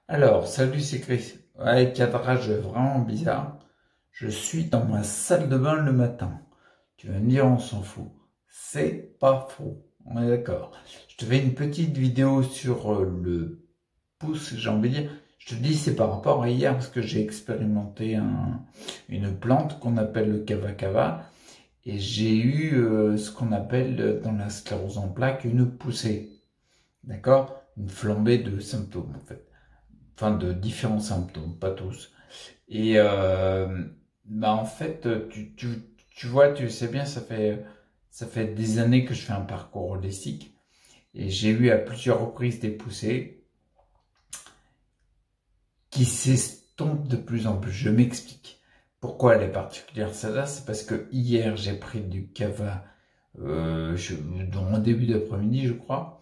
Alors, salut, c'est Chris. Ouais, cadrage vraiment bizarre. Je suis dans ma salle de bain le matin. Tu vas me dire, on s'en fout. C'est pas faux. On est d'accord. Je te fais une petite vidéo sur le pouce, j'ai envie de dire. Je te dis, c'est par rapport à hier, parce que j'ai expérimenté une plante qu'on appelle le kava kava. Et j'ai eu ce qu'on appelle dans la sclérose en plaques une poussée. D'accord? Une flambée de symptômes, en fait, enfin de différents symptômes, pas tous. Et en fait, tu vois, tu sais bien, ça fait des années que je fais un parcours holistique et j'ai eu à plusieurs reprises des poussées qui s'estompent de plus en plus. Je m'explique. Pourquoi elle est particulière celle-là? C'est parce que hier j'ai pris du cava dans mon début d'après-midi, je crois.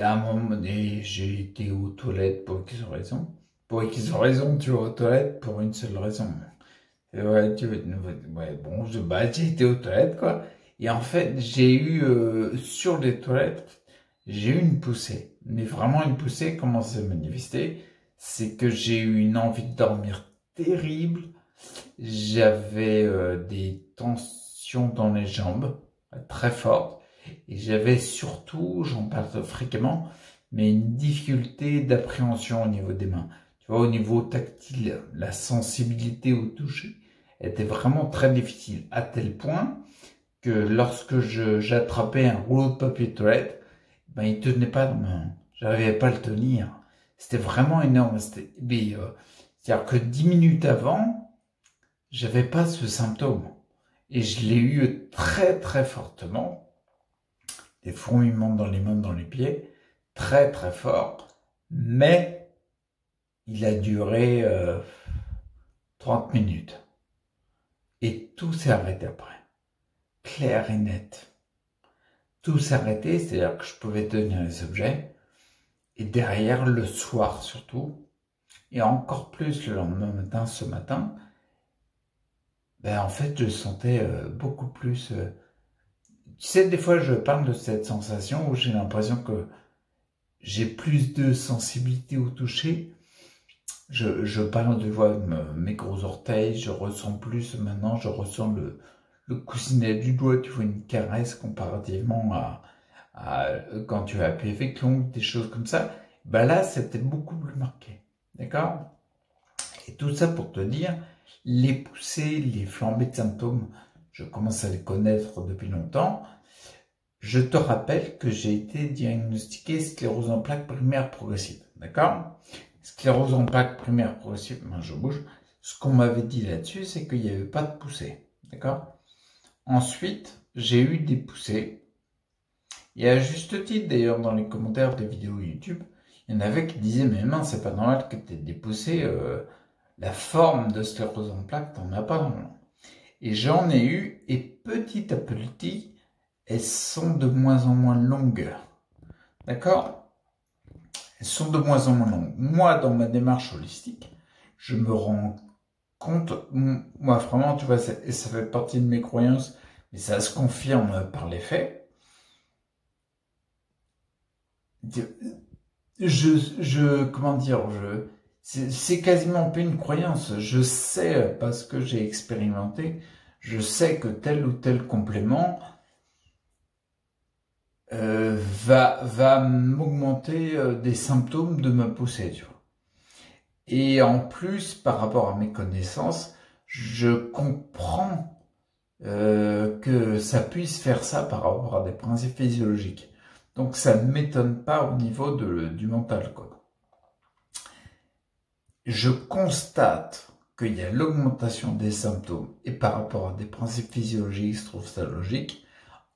À un moment donné, j'ai été aux toilettes pour qu'ils aient raison. Pour qu'ils ont raison, tu vas aux toilettes pour une seule raison. Et ouais, ouais, bon, j'ai été aux toilettes, quoi. Et en fait, j'ai eu, sur les toilettes, j'ai eu une poussée. Mais vraiment une poussée, comment ça s'est manifesté? C'est que j'ai eu une envie de dormir terrible. J'avais des tensions dans les jambes, très fortes. Et j'avais surtout, j'en parle fréquemment, mais une difficulté d'appréhension au niveau des mains. Tu vois, au niveau tactile, la sensibilité au toucher était vraiment très difficile, à tel point que lorsque j'attrapais un rouleau de papier toilette, ben, il tenait pas dans ma main. J'arrivais pas à le tenir. C'était vraiment énorme. C'est-à-dire que 10 minutes avant, j'avais pas ce symptôme. Et je l'ai eu très très fortement. Des fourmillements dans les mains, dans les pieds. Très très fort. Mais il a duré 30 minutes. Et tout s'est arrêté après. Clair et net. Tout s'est arrêté, c'est-à-dire que je pouvais tenir les objets. Et derrière, le soir surtout, et encore plus le lendemain matin, ce matin, ben en fait, je sentais beaucoup plus... Tu sais, des fois, je parle de cette sensation où j'ai l'impression que j'ai plus de sensibilité au toucher. Je parle de mes gros orteils, je ressens plus maintenant, je ressens le coussinet du doigt, tu vois, une caresse comparativement à quand tu as appuyé avec l'ongle, des choses comme ça. Ben là, c'était beaucoup plus marqué. D'accord? Et tout ça pour te dire, les poussées, les flambées de symptômes, je commence à les connaître depuis longtemps. Je te rappelle que j'ai été diagnostiqué sclérose en plaques primaire progressive. D'accord? Sclérose en plaques primaire progressive, je bouge. Ce qu'on m'avait dit là-dessus, c'est qu'il n'y avait pas de poussée. D'accord? Ensuite, j'ai eu des poussées. Et à juste titre, d'ailleurs, dans les commentaires des vidéos YouTube, il y en avait qui disaient, mais mince, c'est pas normal que tu aies des poussées, la forme de sclérose en plaques, t'en as pas normalement. Et j'en ai eu, et petit à petit, elles sont de moins en moins longues. D'accord? Elles sont de moins en moins longues. Moi, dans ma démarche holistique, je me rends compte, moi vraiment, tu vois, ça fait partie de mes croyances, mais ça se confirme par les faits. Comment dire, c'est quasiment pas une croyance. Je sais, parce que j'ai expérimenté, je sais que tel ou tel complément va m'augmenter des symptômes de ma poussée, tu vois. Et en plus, par rapport à mes connaissances, je comprends que ça puisse faire ça par rapport à des principes physiologiques. Donc ça ne m'étonne pas au niveau du mental, quoi. Je constate qu'il y a l'augmentation des symptômes et par rapport à des principes physiologiques, je trouve ça logique.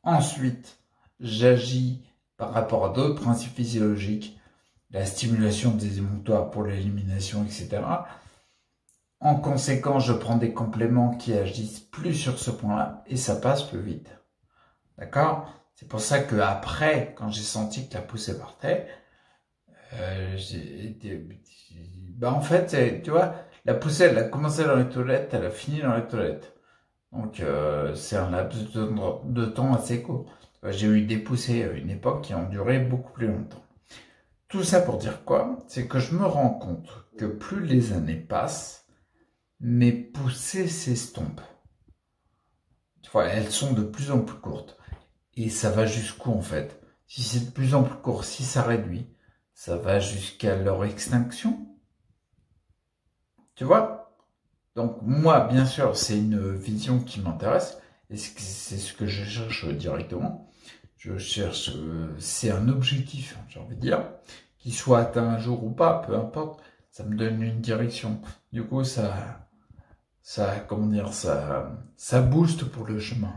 Ensuite, j'agis par rapport à d'autres principes physiologiques, la stimulation des émonctoires pour l'élimination, etc. En conséquence, je prends des compléments qui agissent plus sur ce point-là et ça passe plus vite. D'accord? C'est pour ça que après, quand j'ai senti que la poussée partait, en fait, tu vois, la poussée, elle a commencé dans les toilettes, elle a fini dans les toilettes. Donc, c'est un laps de temps assez court. J'ai eu des poussées à une époque qui ont duré beaucoup plus longtemps. Tout ça pour dire quoi? C'est que je me rends compte que plus les années passent, mes poussées s'estompent. Tu vois, elles sont de plus en plus courtes. Et ça va jusqu'où en fait? Si c'est de plus en plus court, si ça réduit, ça va jusqu'à leur extinction. Tu vois? Donc moi, bien sûr, c'est une vision qui m'intéresse. Et c'est ce que je cherche directement. Je cherche, c'est un objectif, j'ai envie de dire, qu'il soit atteint un jour ou pas, peu importe, ça me donne une direction. Du coup, comment dire, ça booste pour le chemin.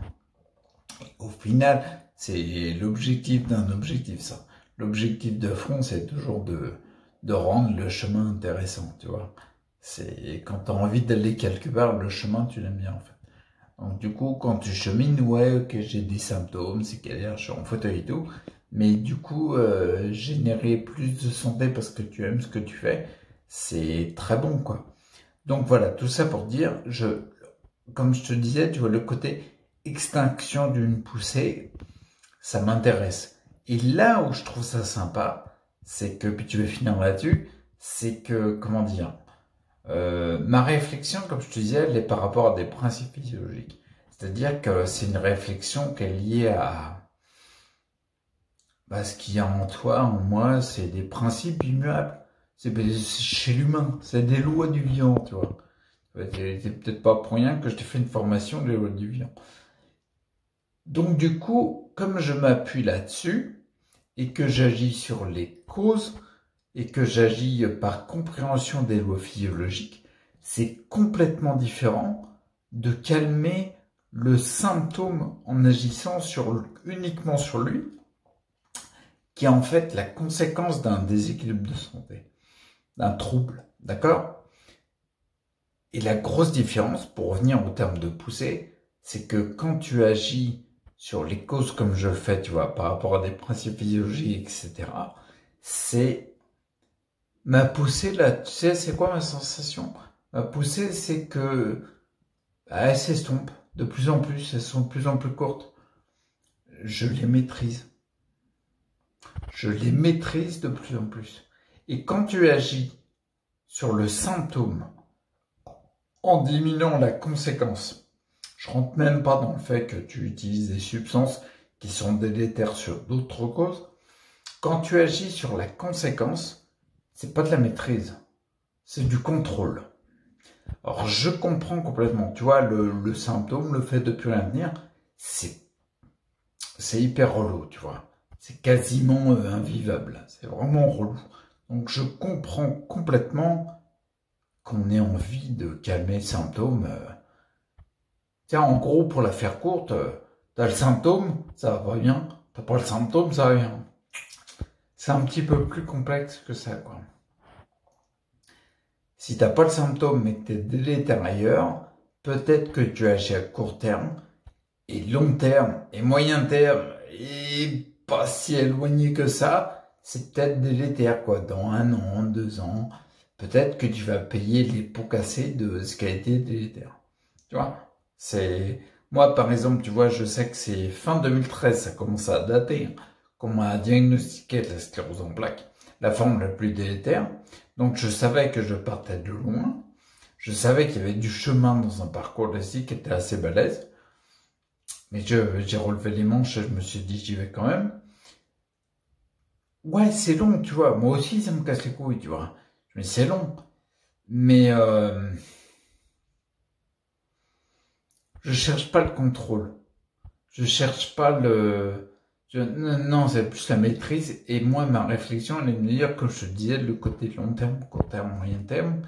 Au final, c'est l'objectif d'un objectif, ça. L'objectif de fond, c'est toujours de rendre le chemin intéressant, tu vois. C'est quand tu as envie d'aller quelque part, le chemin, tu l'aimes bien, en fait. Donc, du coup, quand tu chemines, ouais, ok, j'ai des symptômes, c'est galère, je suis en fauteuil et tout. Mais du coup, générer plus de santé parce que tu aimes ce que tu fais, c'est très bon, quoi. Donc voilà, tout ça pour dire, comme je te disais, tu vois, le côté extinction d'une poussée, ça m'intéresse. Et là où je trouve ça sympa, c'est que, puis tu vas finir là-dessus, c'est que, comment dire, ma réflexion, comme je te disais, elle est par rapport à des principes physiologiques. C'est-à-dire que c'est une réflexion qui est liée à ce qu'il y a en toi, en moi, c'est des principes immuables. C'est chez l'humain, c'est des lois du vivant, tu vois. C'est peut-être pas pour rien que je t'ai fait une formation des lois du vivant. Donc du coup, comme je m'appuie là-dessus, et que j'agis sur les causes, et que j'agis par compréhension des lois physiologiques, c'est complètement différent de calmer le symptôme en agissant uniquement sur lui, qui est en fait la conséquence d'un déséquilibre de santé, d'un trouble, d'accord? Et la grosse différence, pour revenir au terme de poussée, c'est que quand tu agis sur les causes comme je le fais, tu vois, par rapport à des principes physiologiques, etc., c'est ma poussée, là, tu sais, c'est quoi ma sensation? Ma poussée, c'est que elles s'estompent de plus en plus, elles sont de plus en plus courtes. Je les maîtrise. Je les maîtrise de plus en plus. Et quand tu agis sur le symptôme en diminuant la conséquence, je rentre même pas dans le fait que tu utilises des substances qui sont délétères sur d'autres causes. Quand tu agis sur la conséquence, c'est pas de la maîtrise, c'est du contrôle. Alors je comprends complètement, tu vois, le symptôme, le fait de plus rien tenir, c'est hyper relou, tu vois. C'est quasiment invivable, c'est vraiment relou. Donc je comprends complètement qu'on ait envie de calmer le symptôme. Tiens, en gros, pour la faire courte, t'as le symptôme, ça va bien. T'as pas le symptôme, ça va bien. C'est un petit peu plus complexe que ça, quoi. Si t'as pas le symptôme mais que t'es délétère ailleurs, peut-être que tu agis à court terme, et long terme, et moyen terme, et pas si éloigné que ça, c'est peut-être délétère, quoi. Dans 1 an, 2 ans, peut-être que tu vas payer les pots cassés de ce qui a été délétère. Tu vois? Moi, par exemple, tu vois, je sais que c'est fin 2013, ça commence à dater, hein, qu'on m'a diagnostiqué la sclérose en plaques, la forme la plus délétère. Donc, je savais que je partais de loin. Je savais qu'il y avait du chemin dans un parcours ici qui était assez balèze. Mais j'ai relevé les manches et je me suis dit, j'y vais quand même. Ouais, c'est long, tu vois. Moi aussi, ça me casse les couilles, tu vois. Mais c'est long. Mais je cherche pas le contrôle. Je cherche pas non, c'est plus la maîtrise. Et moi, ma réflexion, elle est de me dire, comme je te disais, le côté long terme, court terme, moyen terme.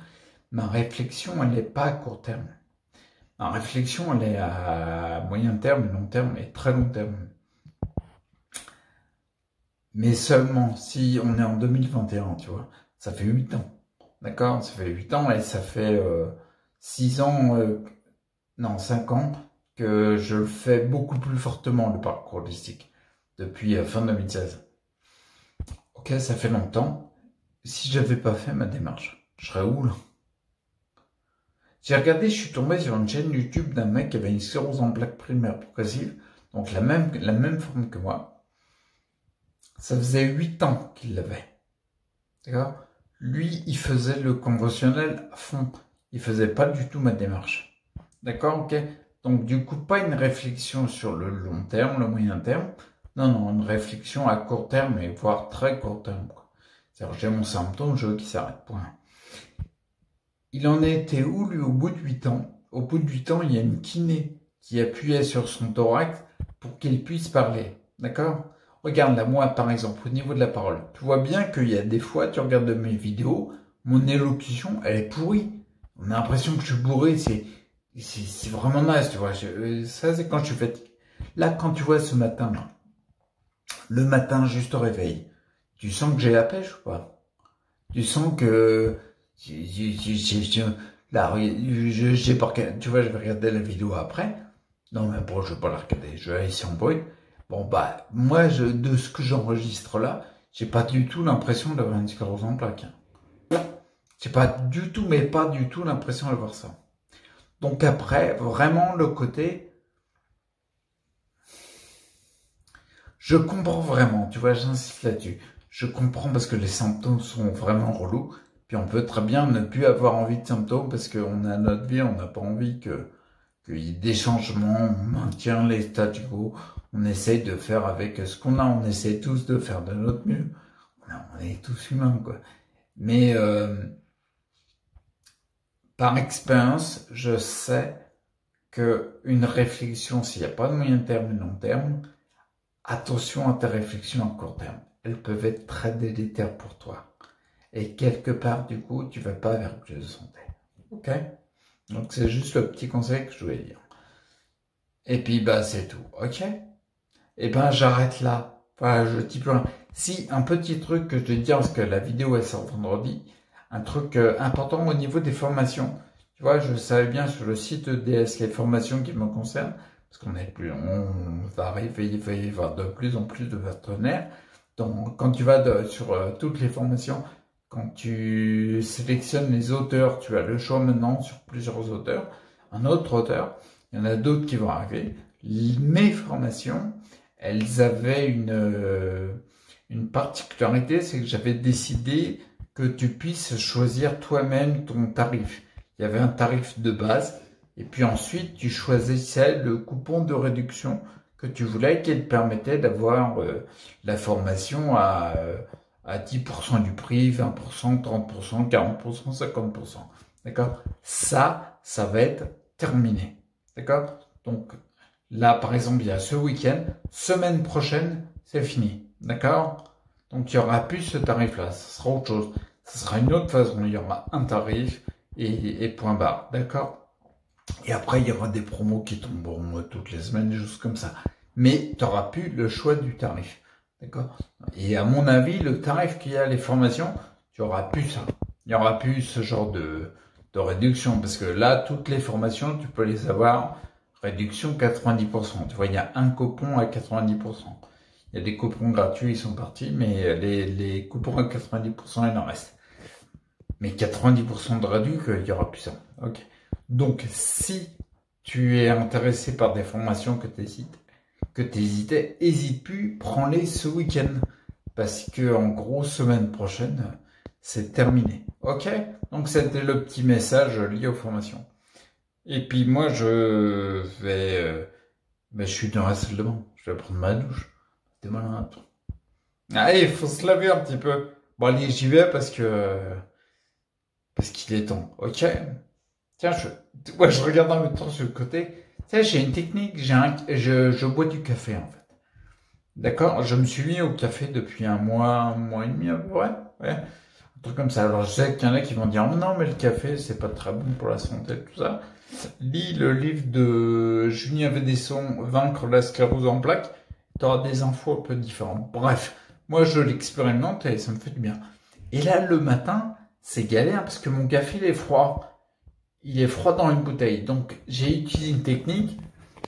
Ma réflexion, elle n'est pas à court terme. Ma réflexion, elle est à moyen terme, long terme et très long terme. Mais seulement si on est en 2021, tu vois. Ça fait 8 ans. D'accord? Ça fait 8 ans et ça fait 6 ans, non, 5 ans que je le fais beaucoup plus fortement, le parcours holistique. Depuis fin 2016. Ok, ça fait longtemps. Si j'avais pas fait ma démarche, je serais où là? J'ai regardé, je suis tombé sur une chaîne YouTube d'un mec qui avait une sclérose en plaques primaire progressive, donc la même forme que moi. Ça faisait 8 ans qu'il l'avait. D'accord? Lui, il faisait le conventionnel à fond. Il faisait pas du tout ma démarche. D'accord? Ok? Donc, du coup, pas une réflexion sur le long terme, le moyen terme. Non, non, une réflexion à court terme et voire très court terme, quoi. C'est-à-dire, j'ai mon symptôme, je veux qu'il s'arrête, point. Il en était où, lui, au bout de 8 ans? Au bout de 8 ans, il y a une kiné qui appuyait sur son thorax pour qu'il puisse parler. D'accord? Regarde là, moi, par exemple, au niveau de la parole, tu vois bien qu'il y a des fois, tu regardes mes vidéos, mon élocution, elle est pourrie. On a l'impression que je suis bourré, c'est vraiment naze, tu vois. Ça, c'est quand je suis fatigué. Là, quand tu vois ce matin, là, le matin, juste au réveil, tu sens que j'ai la pêche ou pas? Tu sens que là, j'ai pas, tu vois, je vais regarder la vidéo après. Non, mais bon, je vais pas la regarder. Je vais ici en bruit. Bon, bah, moi, de ce que j'enregistre là, j'ai pas du tout l'impression d'avoir une sclérose en plaques. J'ai pas du tout, mais pas du tout l'impression d'avoir ça. Donc après, vraiment, le côté, je comprends vraiment, tu vois, j'insiste là-dessus. Je comprends parce que les symptômes sont vraiment relous. Puis on peut très bien ne plus avoir envie de symptômes parce qu'on a notre vie, on n'a pas envie qu'il y ait des changements, on maintient les statu quo, on essaye de faire avec ce qu'on a, on essaie tous de faire de notre mieux. On est tous humains, quoi. Mais par expérience, je sais qu'une réflexion, s'il n'y a pas de moyen terme et long terme, attention à tes réflexions à court terme. Elles peuvent être très délétères pour toi. Et quelque part, du coup, tu vas pas vers plus de santé. Ok? Donc, c'est juste le petit conseil que je voulais dire. Et puis, bah, c'est tout. Ok? Et ben, j'arrête là. Voilà, je dis plus rien. Si, un petit truc que je vais te dire, parce que la vidéo, elle sort vendredi, un truc important au niveau des formations. Tu vois, je savais bien sur le site EDS les formations qui me concernent, parce qu'on va arriver, il va y avoir de plus en plus de partenaires. Donc, quand tu vas sur toutes les formations, quand tu sélectionnes les auteurs, tu as le choix maintenant sur plusieurs auteurs, un autre auteur, il y en a d'autres qui vont arriver. Mes formations, elles avaient une particularité, c'est que j'avais décidé que tu puisses choisir toi-même ton tarif. Il y avait un tarif de base, et puis ensuite tu choisissais le coupon de réduction que tu voulais, qui te permettait d'avoir la formation à 10% du prix, 20%, 30%, 40%, 50%. D'accord? Ça va être terminé. D'accord? Donc, là, par exemple, il y a ce week-end. Semaine prochaine, c'est fini. D'accord? Donc, il n'y aura plus ce tarif-là. Ce sera autre chose. Ce sera une autre façon. Il y aura un tarif et point barre. D'accord? Et après, il y aura des promos qui tomberont toutes les semaines, des choses comme ça. Mais tu n'auras plus le choix du tarif. D'accord? Et à mon avis, le tarif qu'il y a à les formations, tu n'auras plus ça. Il n'y aura plus ce genre de réduction. Parce que là, toutes les formations, tu peux les avoir réduction 90%. Tu vois, il y a un coupon à 90%. Il y a des coupons gratuits, ils sont partis, mais les coupons à 90%, il en reste. Mais 90% de réduction, il n'y aura plus ça. Ok. Donc, si tu es intéressé par des formations que tu hésitais, hésite plus, prends-les ce week-end. Parce que, en gros, semaine prochaine, c'est terminé. Ok? Donc, c'était le petit message lié aux formations. Et puis, moi, je vais, je suis dans la salle de bain. Je vais prendre ma douche. T'es malin, toi. Allez, il faut se laver un petit peu. Bon, allez, j'y vais parce qu'il est temps. Ok? Tiens, je regarde en même temps sur le côté. Tu sais, j'ai une technique, je bois du café, en fait. D'accord? Je me suis mis au café depuis un mois et demi, à peu près. Ouais. Un truc comme ça. Alors, je sais qu'il y en a qui vont dire, non, mais le café, c'est pas très bon pour la santé, tout ça. Lis le livre de Julien Védesson, Vaincre la sclérose en plaques. Tu auras des infos un peu différentes. Bref. Moi, je l'expérimente et ça me fait du bien. Et là, le matin, c'est galère parce que mon café, il est froid. Il est froid dans une bouteille. Donc, j'ai utilisé une technique.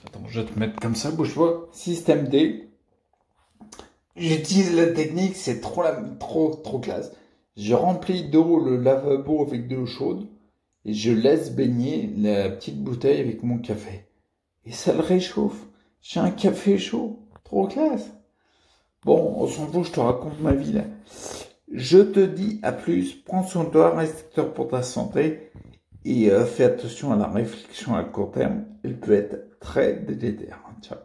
Attends, je vais te mettre comme ça, bouge-toi. Système D. J'utilise la technique, c'est trop classe. Je remplis d'eau le lavabo avec de l'eau chaude et je laisse baigner la petite bouteille avec mon café. Et ça le réchauffe. J'ai un café chaud. Trop classe. Bon, on s'en fout, je te raconte ma vie là. Je te dis à plus, prends soin de toi, reste acteur pour ta santé et fais attention à la réflexion à court terme, elle peut être très délétère. Ciao.